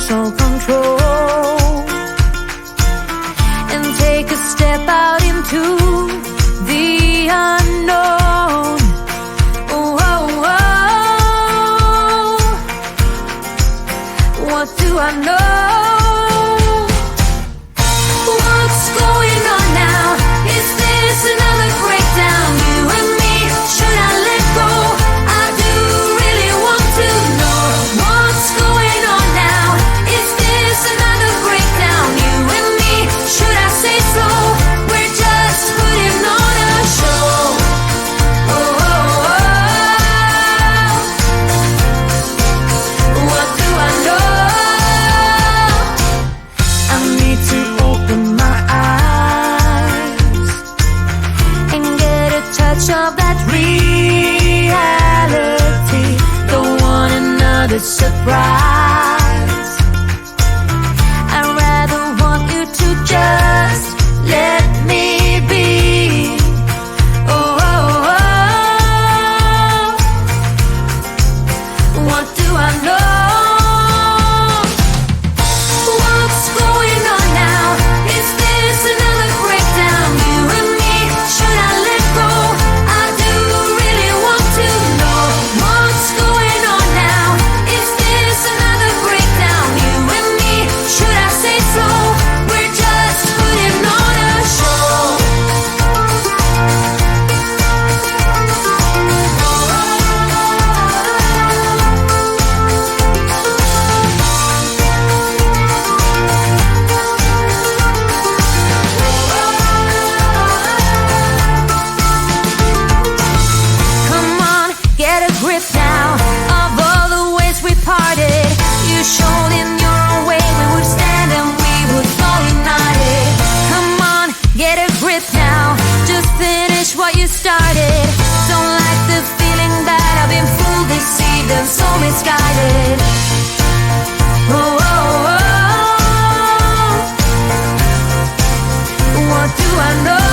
lose all control and take a step out into the unknown. Oh, oh, oh. What do I know? What's going on now? Is this another breakdown? You and me, should I let go? I do really want to know what's going on now. Is this another breakdown? You and me, should I say so? We're just putting on a show. Oh, oh, oh. What do I know? I need to open my eyes and get a touch of that reality. Don't want another surprise. I'd rather want you to just let me be. Oh, oh, oh. What do I know? What's going on now? Is this another breakdown? You and me, should I let go? I do really want to know what's going on now. Is this another breakdown? You and me, should I say so? We're just putting on a show. Come on, get a grip now of all the ways we parted. You showed in your own way we would stand and we would fall united. Come on, get a grip now. Just finish what you started. Don't like the feeling that I've been fooled, deceived, and so misguided. Oh, oh, oh. What do I know?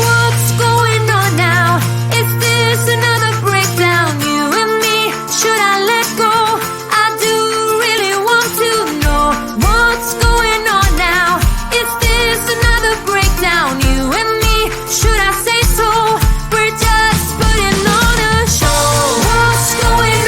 What's going on now? Is this another breakdown? You and me, should I let go? I do really want to know what's going on now. Is this another breakdown? You and me, should I say so? We're just putting on a show. What's going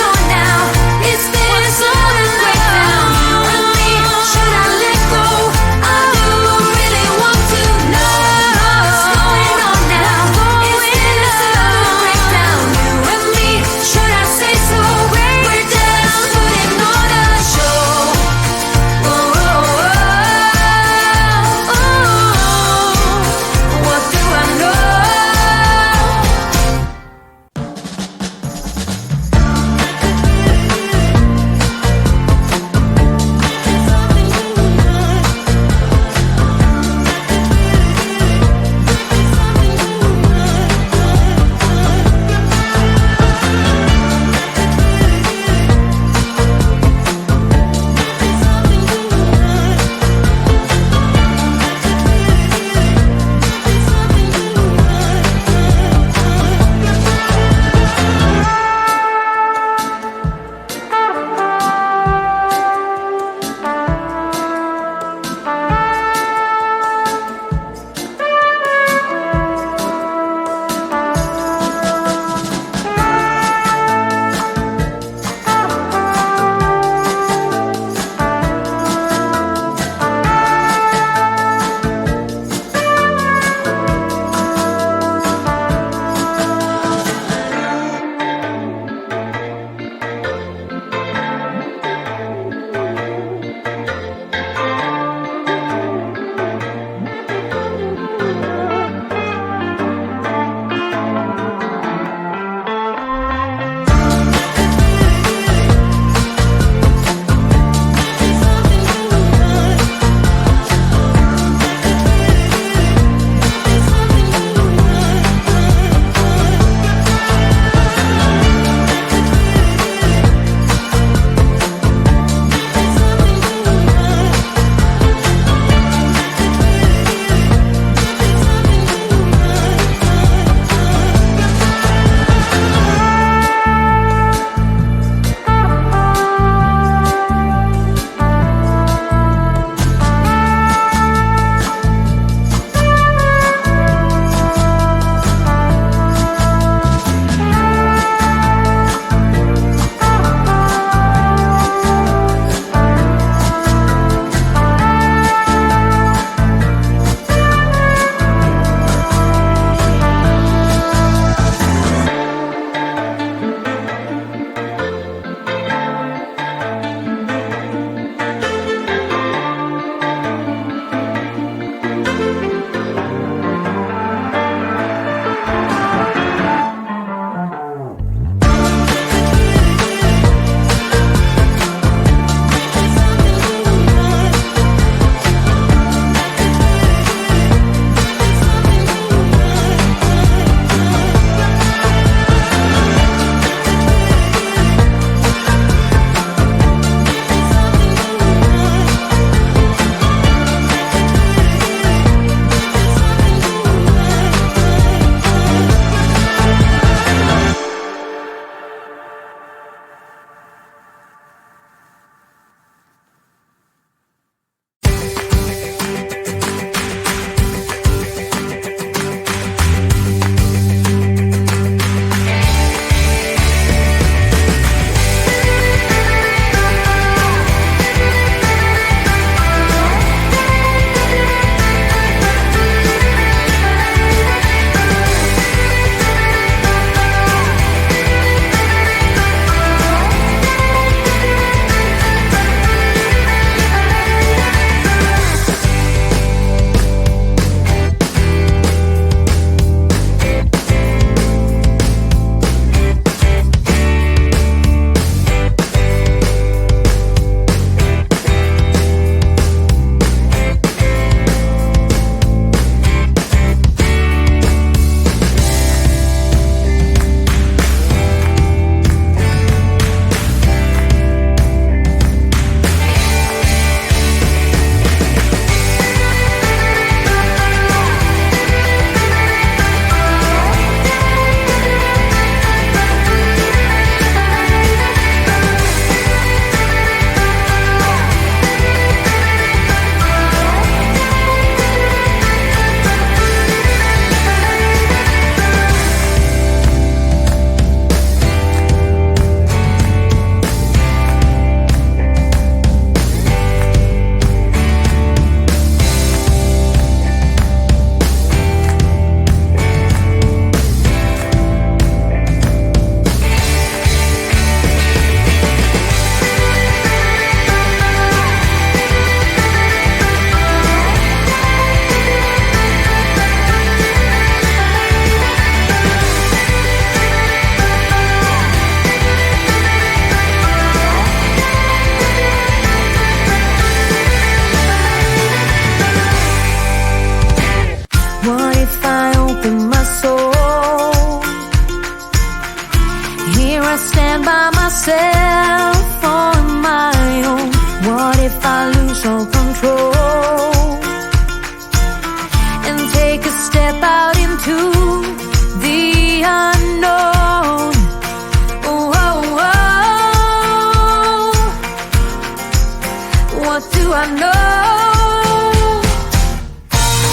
I know?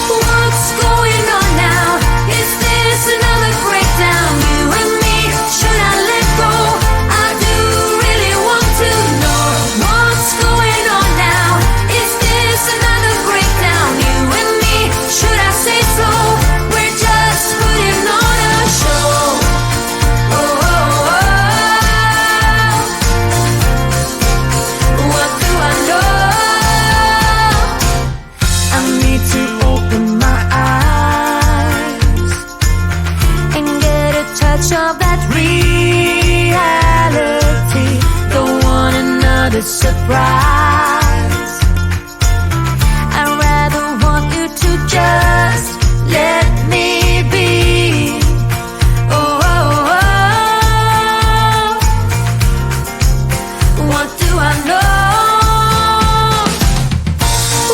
What's going on now? Is this another breakdown? You and me, should I let go? I do really want to know what's going on now. Is this another breakdown? You and me, should I say so? We're just putting on a show. Oh, oh, oh. What do I know? I need to open my eyes and get a touch of that reality. Don't want another surprise. I'd rather want you to just let me be. Oh, oh, oh. What do I know?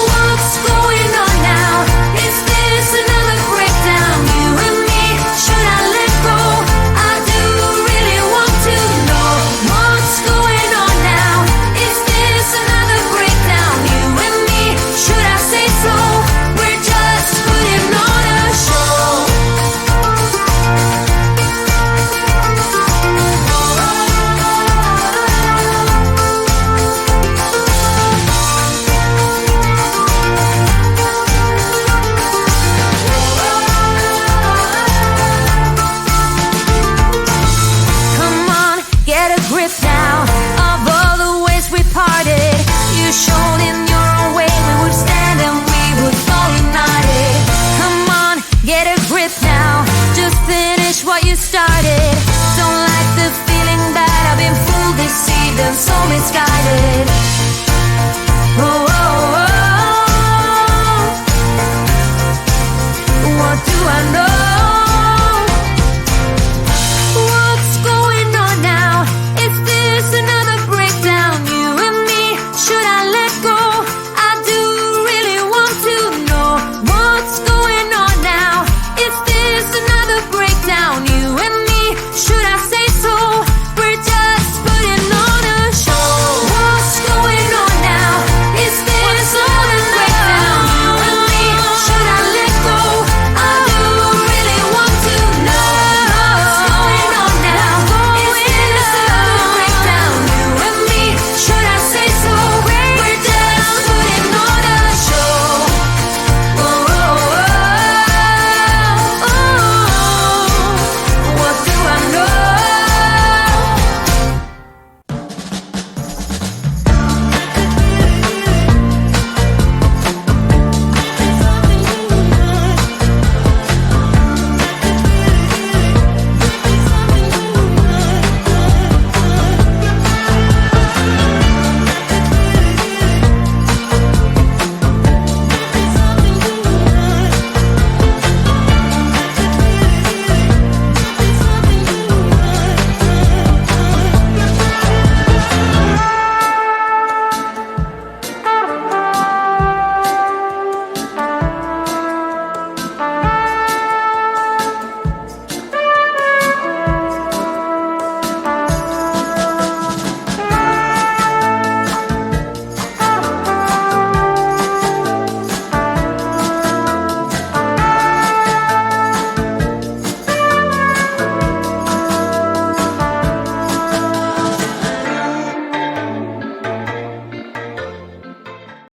What's going on now? Is this another breakdown? You and me, should I let go? I do really want to know what's going on now. Is this another breakdown? You and me, should I say so? We're just putting on a show. Come on, get a grip now of all the ways we parted. You showed in your own way we would stand and we would fall united. Come on, get a grip now. Just finish what you started. Don't like the feeling that I've been fooled, deceived, and so misguided.